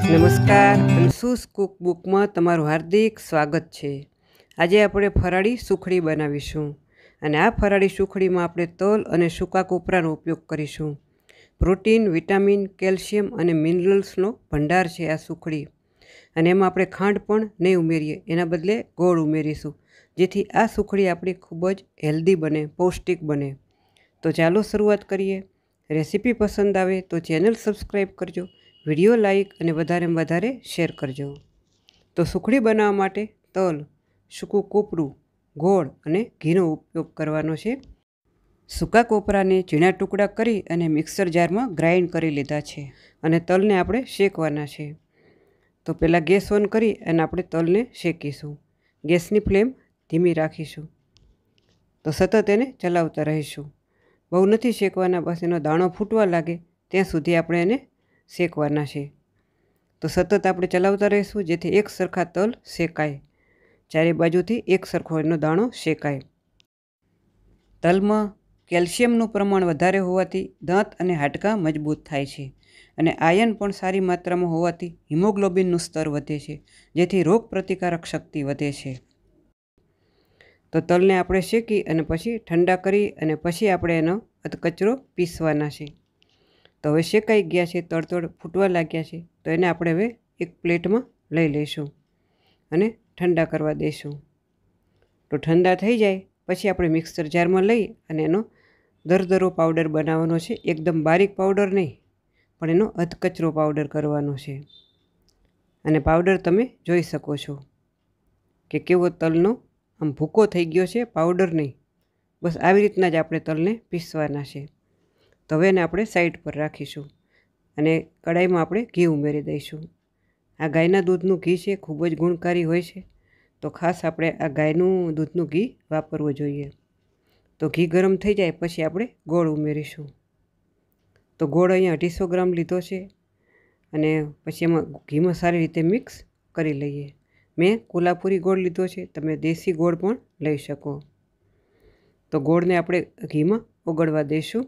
નમસ્કાર, અંશુસ કુકબુકમાં તમારું હાર્દિક સ્વાગત છે। આજે આપણે ફરાળી સુખડી બનાવીશું અને આ ફરાળી સુખડીમાં આપણે તલ અને સૂકા કોપરાનો ઉપયોગ કરીશું। પ્રોટીન, વિટામિન, કેલ્શિયમ અને મિનરલ્સનો ભંડાર છે આ સુખડી અને એમાં આપણે ખાંડ પણ નહીં ઉમેરીએ, એના બદલે ગોળ ઉમેરીશું, જેથી આ સુખડી આપણી ખૂબ જ હેલ્ધી બને, પૌષ્ટિક બને। તો ચાલો શરૂઆત કરીએ। રેસીપી પસંદ આવે તો ચેનલ સબસ્ક્રાઈબ કરજો, વિડીયો લાઈક અને વધારેમાં વધારે શેર કરજો। તો સુખડી બનાવવા માટે તલ, સૂકું કોપરું, ગોળ અને ઘીનો ઉપયોગ કરવાનો છે। સૂકા કોપરાને ઝીણા ટુકડા કરી અને મિક્સર જારમાં ગ્રાઇન્ડ કરી લીધા છે અને તલને આપણે શેકવાના છે। તો પહેલાં ગેસ ઓન કરી અને આપણે તલને શેકીશું। ગેસની ફ્લેમ ધીમી રાખીશું। તો સતત એને ચલાવતા રહીશું। બહુ નથી શેકવાના, બસ એનો દાણો ફૂટવા લાગે ત્યાં સુધી આપણે એને શેકવાના છે। તો સતત આપણે ચલાવતા રહીશું જેથી એક સરખા તલ શેકાય, ચારે બાજુથી એક સરખો એનો દાણો શેકાય। તલમાં કેલ્શિયમનું પ્રમાણ વધારે હોવાથી દાંત અને હાડકાં મજબૂત થાય છે અને આયર્ન પણ સારી માત્રામાં હોવાથી હિમોગ્લોબિનનું સ્તર વધે છે, જેથી રોગ પ્રતિકારક શક્તિ વધે છે। તો તલને આપણે શેકી અને પછી ઠંડા કરી અને પછી આપણે એનો અધકચરો પીસવાના છે। તો હવે શેકાઈ ગયા છે, તળતળ ફૂટવા લાગ્યા છે, તો એને આપણે હવે એક પ્લેટમાં લઈ લઈશું અને ઠંડા કરવા દઈશું। તો ઠંડા થઈ જાય પછી આપણે મિક્સર જારમાં લઈ અને એનો દરદરો પાવડર બનાવવાનો છે। એકદમ બારીક પાવડર નહીં, પણ એનો અધકચરો પાવડર કરવાનો છે। અને પાવડર તમે જોઈ શકો છો કે કેવો તલનો આમ ભૂકો થઈ ગયો છે, પાવડર નહીં, બસ આવી રીતના જ આપણે તલને પીસવાના છે। તો હવે એને આપણે સાઈડ પર રાખીશું અને કડાઈમાં આપણે ઘી ઉમેરી દઈશું। આ ગાયના દૂધનું ઘી છે, ખૂબ જ ગુણકારી હોય છે, તો ખાસ આપણે આ ગાયનું દૂધનું ઘી વાપરવું જોઈએ। તો ઘી ગરમ થઈ જાય પછી આપણે ગોળ ઉમેરીશું। તો ગોળ અહીંયા 250 ગ્રામ લીધો છે અને પછી એમાં ઘીમાં સારી રીતે મિક્સ કરી લઈએ। મેં કોલ્હાપુરી ગોળ લીધો છે, તમે દેશી ગોળ પણ લઈ શકો। તો ગોળને આપણે ઘીમાં ઓગળવા દઈશું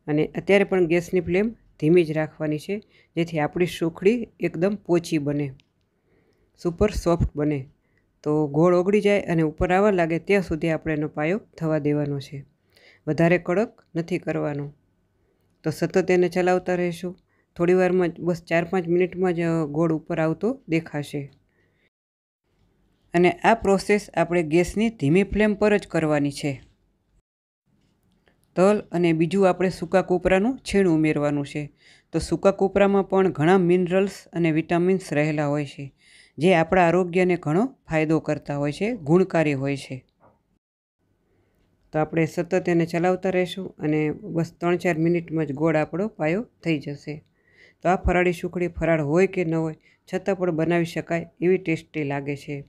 અને અત્યારે પણ ગેસની ફ્લેમ ધીમી જ રાખવાની છે, જેથી આપણી સુખડી એકદમ પોચી બને, સુપર સોફ્ટ બને। તો ગોળ ઓગળી જાય અને ઉપર આવવા લાગે ત્યાં સુધી આપણે એનો પાયો થવા દેવાનો છે, વધારે કડક નથી કરવાનો। તો સતત એને ચલાવતા રહીશું। થોડી વારમાં જ, બસ 4-5 મિનિટમાં જ ગોળ ઉપર આવતો દેખાશે અને આ પ્રોસેસ આપણે ગેસની ધીમી ફ્લેમ પર જ કરવાની છે। તલ અને બીજું આપણે સૂકા કોપરાનું છીણ ઉમેરવાનું છે। તો સૂકા કોપરામાં પણ ઘણા મિનરલ્સ અને વિટામિન્સ રહેલા હોય છે, જે આપણા આરોગ્યને ઘણો ફાયદો કરતા હોય છે, ગુણકારી હોય છે। તો આપણે સતત એને ચલાવતા રહીશું અને બસ 3-4 મિનિટમાં જ ગોળ આપણો પાયો થઈ જશે। તો આ ફરાળી સુખડી ફરાળ હોય કે ન હોય છતાં પણ બનાવી શકાય એવી ટેસ્ટી લાગે છે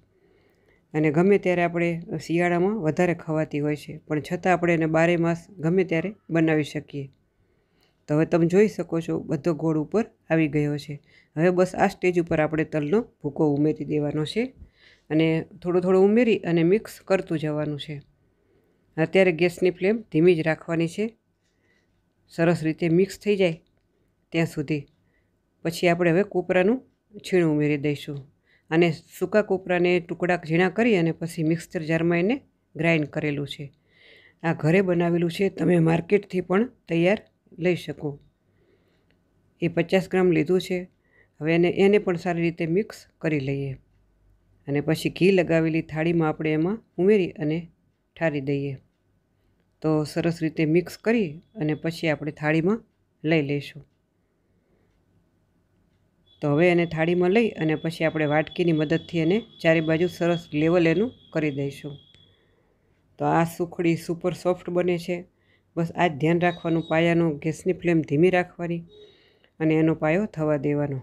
અને ગમે ત્યારે આપણે શિયાળામાં વધારે ખવાતી હોય છે, પણ છતાં આપણે એને 12 માસ ગમે ત્યારે બનાવી શકીએ। તો હવે તમે જોઈ શકો છો બધો ગોળ ઉપર આવી ગયો છે। હવે બસ આ સ્ટેજ ઉપર આપણે તલનો ભૂકો ઉમેરી દેવાનો છે અને થોડો થોડો ઉમેરી અને મિક્સ કરતું જવાનું છે। અત્યારે ગેસની ફ્લેમ ધીમી જ રાખવાની છે, સરસ રીતે મિક્સ થઈ જાય ત્યાં સુધી। પછી આપણે હવે કોપરાનું છીણ ઉમેરી દઈશું અને સૂકા કોપરાને ટુકડા ઝીણા કરી અને પછી મિક્સર જારમાં એને ગ્રાઇન્ડ કરેલું છે। આ ઘરે બનાવેલું છે, તમે માર્કેટથી પણ તૈયાર લઈ શકો। એ 50 ગ્રામ લીધું છે। હવે એને પણ સારી રીતે મિક્સ કરી લઈએ અને પછી ઘી લગાવેલી થાળીમાં આપણે એમાં ઉમેરી અને ઠારી દઈએ। તો સરસ રીતે મિક્સ કરી અને પછી આપણે થાળીમાં લઈ લઈશું। તો હવે એને થાળીમાં લઈ અને પછી આપણે વાટકીની મદદથી એને ચારે બાજુ સરસ લેવલ એનું કરી દઈશું। તો આ સુખડી સુપર સોફ્ટ બને છે। બસ આ જ ધ્યાન રાખવાનું, પાયાનો ગેસની ફ્લેમ ધીમી રાખવાની અને એનો પાયો થવા દેવાનો।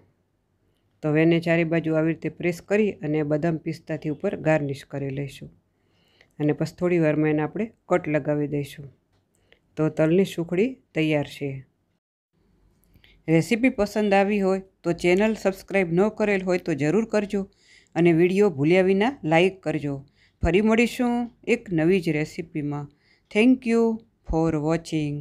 તો હવે એને ચારે બાજુ આવી રીતે પ્રેસ કરી અને બદામ પિસ્તાથી ઉપર ગાર્નિશ કરી લઈશું અને પછી થોડી વારમાં એને આપણે કટ લગાવી દઈશું। તો તલની સુખડી તૈયાર છે। રેસીપી પસંદ આવી હોય તો ચેનલ સબસ્ક્રાઈબ ન કરેલ હોય તો જરૂર કરજો અને વિડીયો ભૂલ્યા વિના લાઈક કરજો। ફરી મળીશું એક નવી જ રેસીપીમાં। Thank you for watching.